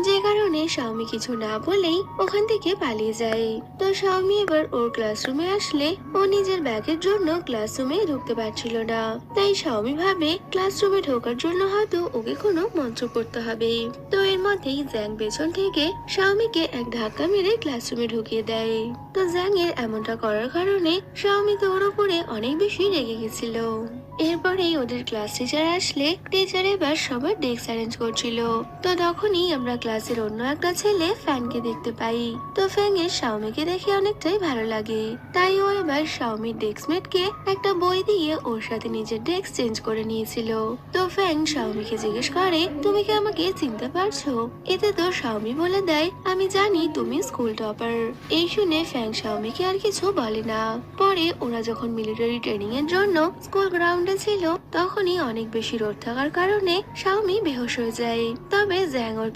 যে কারণে শাওমি কিছু না বলেই ওখান থেকে পালিয়ে যায়। তো শাওমি এবার ওর ক্লাসরুমে আসলে ও নিজের ব্যাগের জন্য ক্লাসরুমে ঢুকতে পারছিল না। তাই শাওমি ভাবে ক্লাসরুমে ঢোকার জন্য হয়তো ওকে কোনো মন্ত্র করতে হবে। তো এর মধ্যেই জ্যাং পেছন থেকে শাওমিকে এক ধাক্কা মেরে ক্লাসরুমে ঢুকিয়ে দেয়। তো জ্যাং এর এমনটা করার কারণে শাওমি তো ওর উপরে অনেক বেশি রেগে গেছিল। এরপরেই ওদের ক্লাস টিচার আসলে টিচার এবার সবার ডেস্ক অ্যারেঞ্জ করছিল। তো তখনই আমরা ক্লাসের অন্য একটা ছেলে ফ্যানকে দেখতে পাই। তো ফ্যাং এর শাওমিকে দেখে অনেকটাই ভালো লাগে, তাই ও এবার শাওমির ডেস্কমেটকে একটা বই দিয়ে ওর সাথে নিজের ডেস্ক চেঞ্জ করে নিয়েছিল। তো ফ্যাং শাওমিকে জিজ্ঞেস করে, তুমি কি আমাকে চিনতে পারছো? এতে তো শাওমি বলে দেয়, আমি জানি তুমি স্কুল টপার। এই শুনে ফ্যাং শাওমিকে আর কিছু বলে না। পরে ওরা যখন মিলিটারি ট্রেনিং এর জন্য স্কুল গ্রাউন্ডে ছিল, তখনই অনেক বেশি রোদ থাকার কারণে শাওমি বেহুশ হয়ে যায়। তবে জ্যাং ওর